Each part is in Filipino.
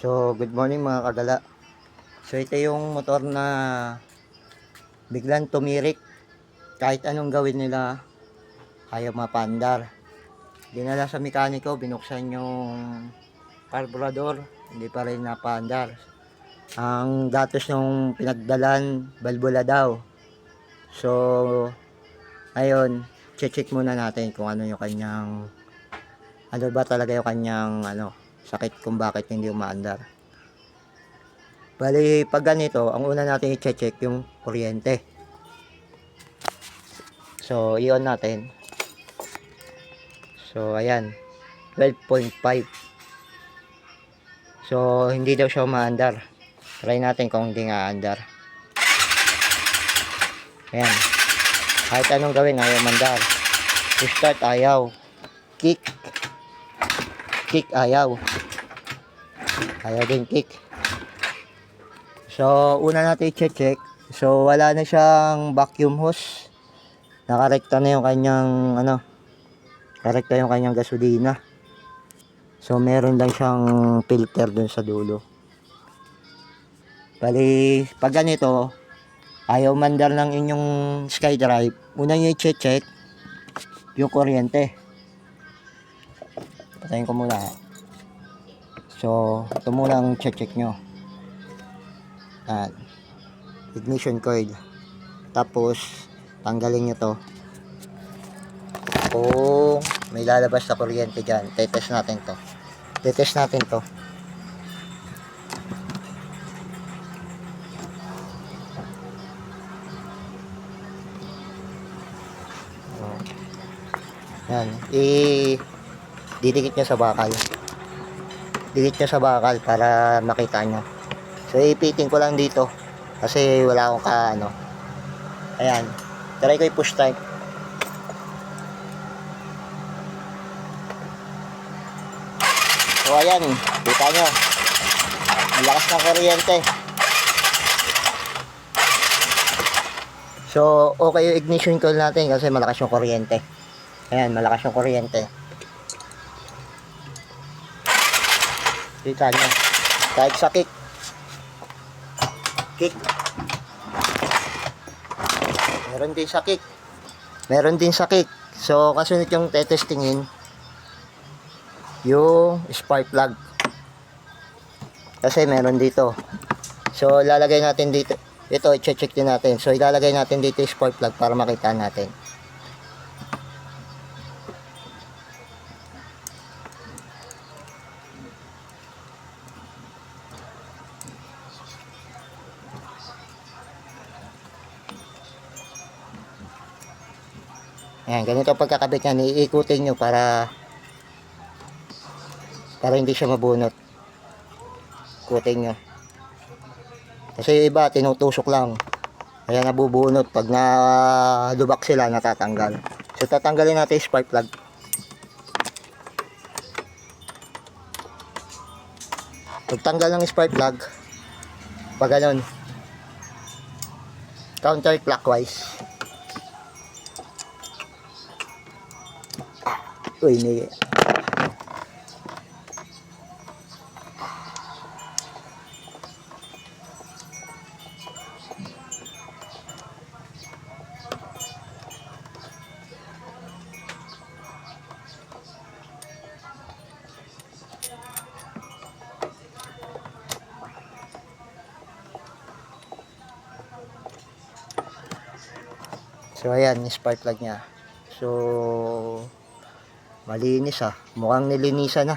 So, good morning mga kagala. So, ito yung motor na biglang tumirik. Kahit anong gawin nila, ayaw mapandar. Dinala sa mekaniko, binuksan yung carburetor, hindi pa rin napandar. Ang datos ng pinagdalan, balbula daw. So, ayun, check muna natin kung ano yung kanyang, ano ba talaga yung kanyang, sakit kung bakit hindi umaandar. Bali, pag ganito, ang una natin i-check yung kuryente. So, i-on natin. So, ayan. 12.5. So, hindi daw siya umaandar. Try natin kung hindi nga andar. Ayan. Kahit anong gawin, ayaw mandar. To start, ayaw. Kick. Kick, ayaw. Ayaw din kick. So, una natin i-check. So, wala na siyang vacuum hose. Nakarekta na yung kanyang, karekta yung kanyang gasolina. So, meron lang siyang filter dun sa dulo. Bali, pag ganito, ayaw mandar ng inyong SkyDrive, una nyo i-check yung kuryente. Patayin ko muna. So, ito muna ang check nyo. Ignition coil. Tapos, tanggalin nyo to. Kung may lalabas na kuryente dyan, tetest natin to. Tetest natin to. Yan. Didikit nyo sa bakal. Didikit nyo sa bakal para makita nyo. So, ipiting ko lang dito. Kasi wala akong Ayan. Try ko i-push start. So, ayan. Kita nyo. Ang lakas ng kuryente. So, okay yung ignition coil natin kasi malakas yung kuryente. Ayan, malakas yung kuryente. Kita nyo. Kahit sa kick. Kick. Meron din sa kick. Meron din sa kick. So, kasunod yung tetestingin yung spark plug. Kasi meron dito. So, ilalagay natin dito. Ito, i-check din natin. So, ilalagay natin dito yung spark plug para makita natin. Ayan, ganito pagkakabit niyan, iikutin nyo para hindi siya mabunot. Ikutin nyo. Kasi yung iba, tinutusok lang. Kaya nabubunot. Pag nalubak sila, natatanggal. So, tatanggalin natin yung spark plug. Pagtanggal ng spark plug, pag ganun, counterclockwise. Uy, may... So, ayan, yung spark plug niya. So, malinis mukhang nilinisan na.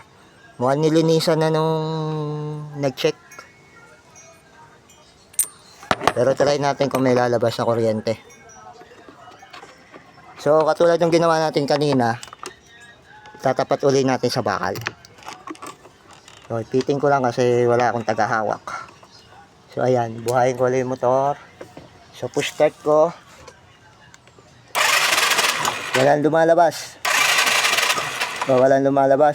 Mukhang nilinisan na nung nag-check. Pero try natin kung may lalabas na kuryente. So, katulad ng ginawa natin kanina, tatapat uli natin sa bakal. So, ipiting ko lang kasi wala akong tagahawak. So, ayan, buhayin ko ulit yung motor. So, push start ko. Walang lumalabas. So, walang lumalabas.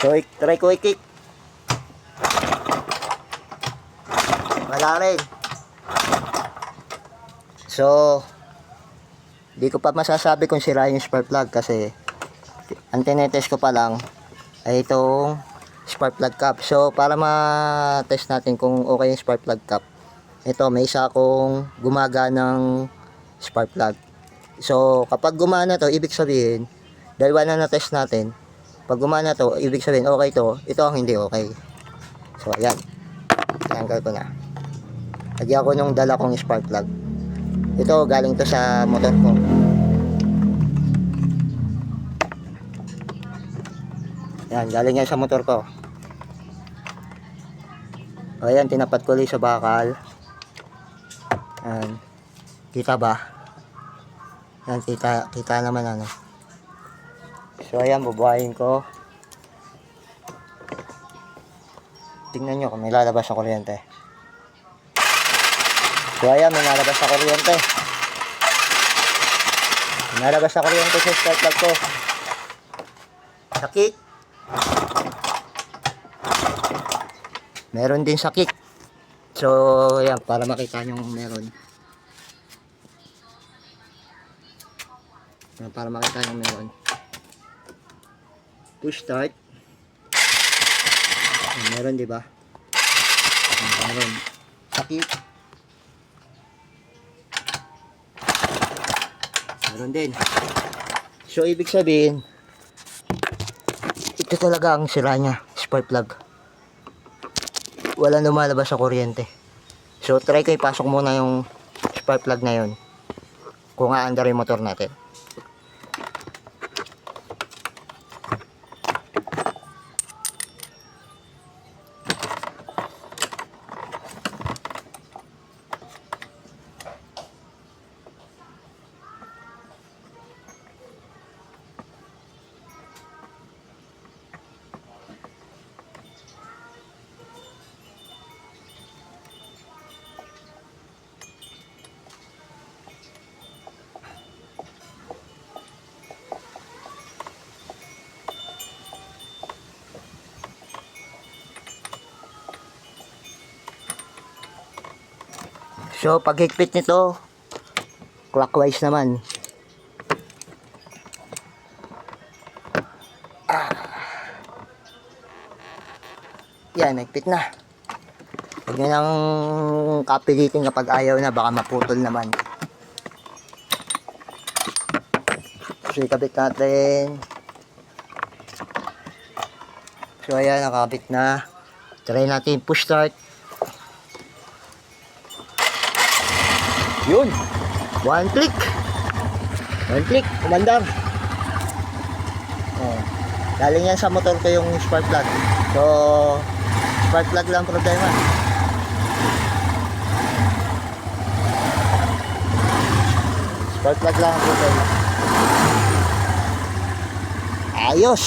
So, try ko i-kick. Wala rin. So, di ko pa masasabi kung sira yung spark plug kasi ang tinetest ko pa lang ay itong spark plug cap. So, para ma-test natin kung okay yung spark plug cap, ito, may isa akong gumaganang spark plug. So, kapag gumana to, ibig sabihin, dalawa na na-test natin, pag gumana to, ibig sabihin, okay to, ito ang hindi okay. So, ayan. Tanggal ko na. Lagyan ko nung dala kong spark plug. Ito, galing to sa motor ko. Ayan, galing yan sa motor ko. O, ayan, tinapat ko ulit sa bakal. Ayan. Kita ba? Ayan, kita naman ano. So, ayan, bubuhayin ko. Tingnan nyo kung may lalabas sa kuryente. So, ayan, may lalabas sa kuryente. May lalabas sa kuryente sa spark plug ko. Sakit. Meron din sa kick. So, ayan, para makita nyo meron. Ayan, para makita nyo meron. Push start. Ayan, meron, diba? Ayan, meron. Sa kick. Meron din. So, ibig sabihin, ito talaga ang sira niya, spark plug. Wala lumalabas sa kuryente. So, try ko ipasok muna yung spark plug na yun kung aandar yung motor natin. So, paghigpit nito, clockwise naman. Yan, higpit na. Huwag nyo nang kapilitin kapag ayaw na, baka maputol naman. So, ikabit natin. So, ayan, nakabit na. Try natin push start. Yun, one click, kumandar. Oh, galing yan sa motor ko yung spark plug. So, spark plug lang problema. Spark plug lang ang problema. Ayos.